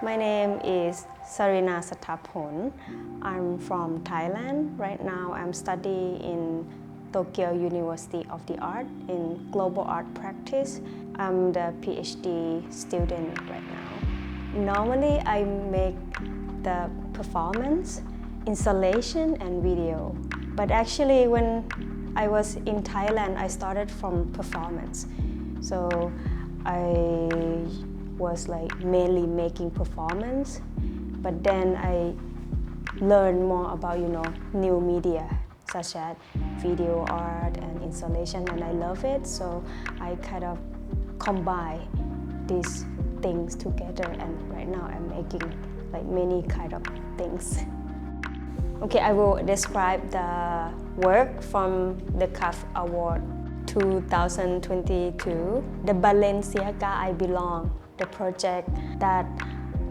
My name is Sarína Sattapon. I'm from Thailand. Right now I'm studying in Tokyo University of the Art in Global Art Practice. I'm the PhD student right now. Normally I make the performance, installation and video. But actually when I was in Thailand, I started from performance. So I was mainly making performance, but then I learned more about new media such as video art and installation, and I love it. So I kind of combine these things together, and right now I'm making many kind of things. Okay, I will describe the work from the Cuf Award 2022. The Balenciaga I Belong, the project that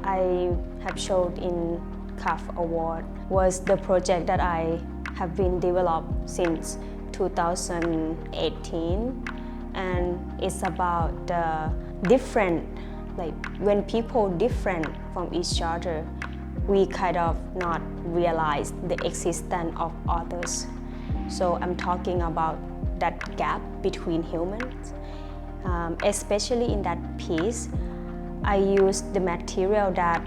I have showed in Cuf Award, was the project that I have been developed since 2018, and it's about the different, when people different from each other, we kind of not realize the existence of others. So I'm talking about that gap between humans. Especially in that piece, I used the material that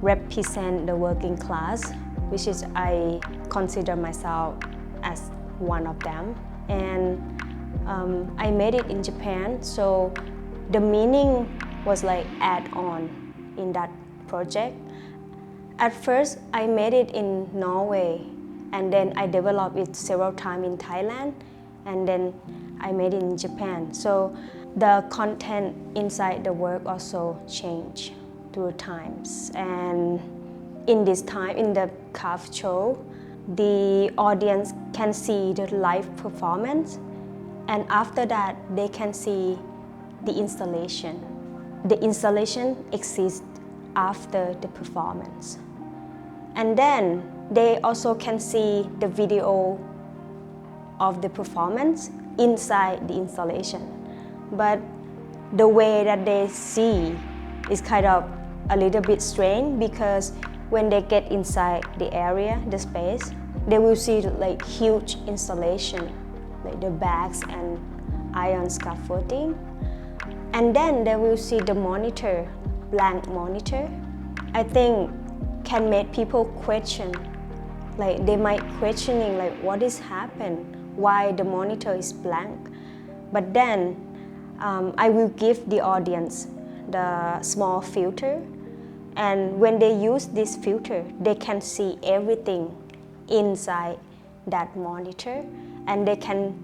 represent the working class, which is I consider myself as one of them. And I made it in Japan, so the meaning was add on in that project. At first, I made it in Norway, and then I developed it several times in Thailand, and then I made it in Japan. So the content inside the work also changed through times. And in this time, in the Cuf show, the audience can see the live performance, and after that, they can see the installation. The installation exists after the performance. And then they also can see the video of the performance inside the installation. But the way that they see is kind of a little bit strange, because when they get inside the area, the space, they will see huge installation, the bags and iron scaffolding. And then they will see the monitor, blank monitor. I think can make people question, they might questioning what is happened, why the monitor is blank. But then I will give the audience the small filter, and when they use this filter, they can see everything inside that monitor, and they can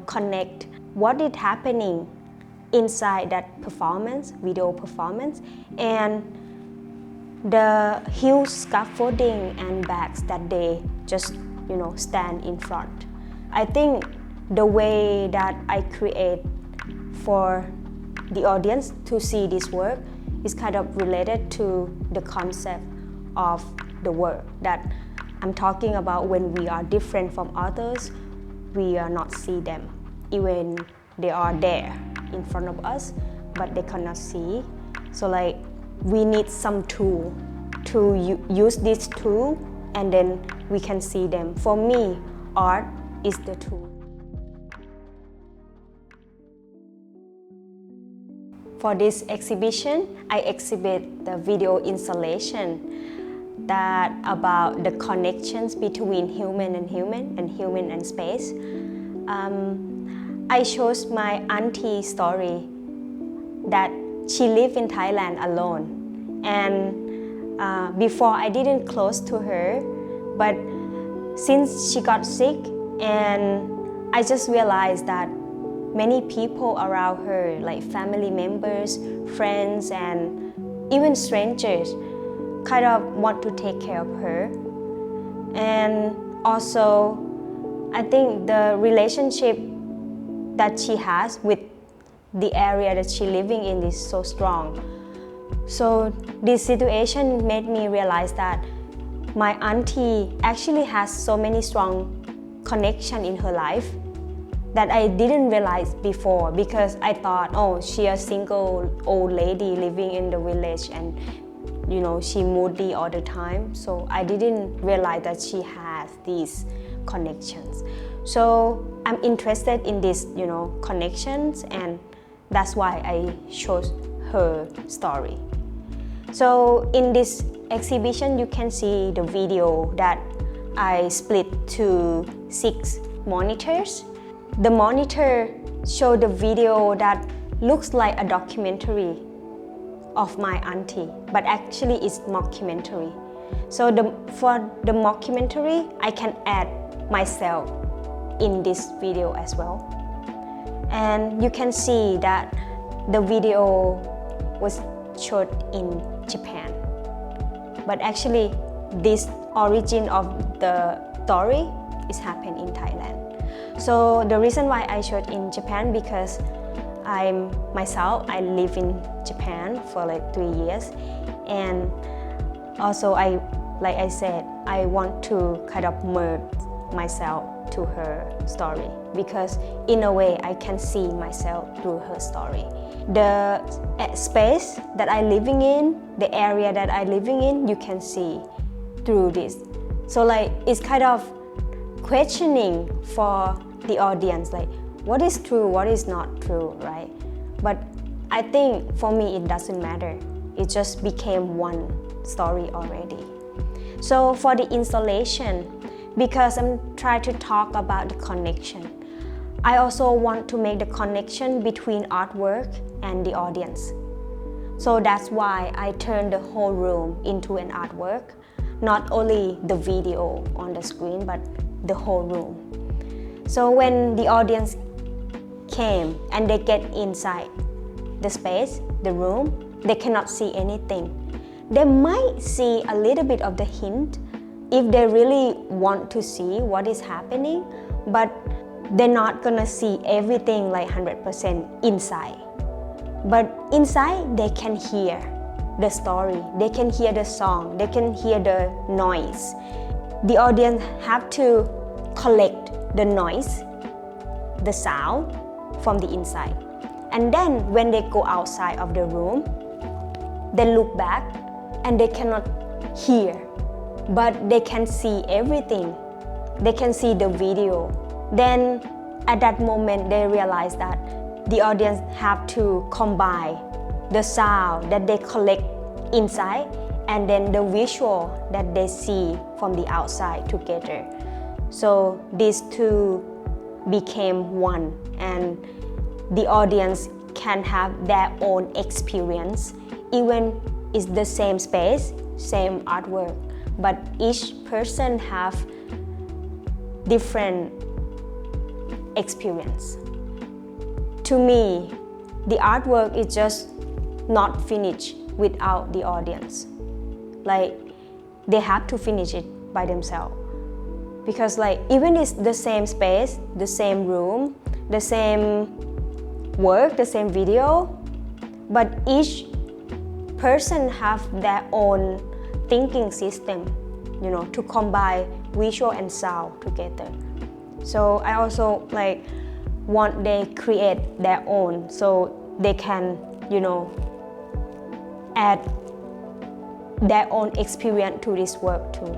connect what is happening inside that performance, video performance, and the huge scaffolding and bags that they just stand in front. I think the way that I create for the audience to see this work is kind of related to the concept of the work that I'm talking about. When we are different from others, we are not see them, even they are there in front of us, but they cannot see. So we need some tool to use this tool, and then we can see them. For me, art is the tool. For this exhibition, I exhibit the video installation that about the connections between human and human, and human and space. I chose my auntie story that she lived in Thailand alone, and before I didn't close to her, but since she got sick, and I just realized that many people around her, family members, friends, and even strangers, kind of want to take care of her. And also, I think the relationship that she has with the area that she's living in is so strong. So this situation made me realize that my auntie actually has so many strong connections in her life that I didn't realize before, because I thought, oh, she's a single old lady living in the village and she moody all the time, so I didn't realize that she has these connections. So I'm interested in these connections, and that's why I chose her story. So in this exhibition you can see the video that I split to 6 monitors. The monitor show the video that looks like a documentary of my auntie, but actually it's mockumentary. So for the mockumentary, I can add myself in this video as well. And you can see that the video was shot in Japan. But actually, this origin of the story is happened in Thailand. So the reason why I shot in Japan because I live in Japan for like 3 years, and also like I said, I want to kind of merge myself to her story because in a way I can see myself through her story. The space that I living in, the area that I living in, you can see through this. So like it's kind of questioning for the audience, like what is true, what is not true, right? But I think for me it doesn't matter. It just became one story already. So for the installation, because I'm trying to talk about the connection, I also want to make the connection between artwork and the audience. So that's why I turned the whole room into an artwork, not only the video on the screen, but the whole room. So when the audience came and they get inside the space, the room, they cannot see anything. They might see a little bit of the hint if they really want to see what is happening, but they're not gonna see everything like 100% inside. But inside, they can hear the story, they can hear the song, they can hear the noise. The audience have to collect the noise, the sound from the inside. And then when they go outside of the room, they look back and they cannot hear, but they can see everything. They can see the video. Then at that moment they realize that the audience have to combine the sound that they collect inside and then the visual that they see from the outside together. So these two became one, and the audience can have their own experience, even it's the same space, same artwork, but each person have different experience. To me, the artwork is just not finished without the audience. Like they have to finish it by themselves. Because like even it's the same space, the same room, the same work, the same video, but each person have their own thinking system, to combine visual and sound together. So I also like want they create their own so they can, add their own experience to this work too.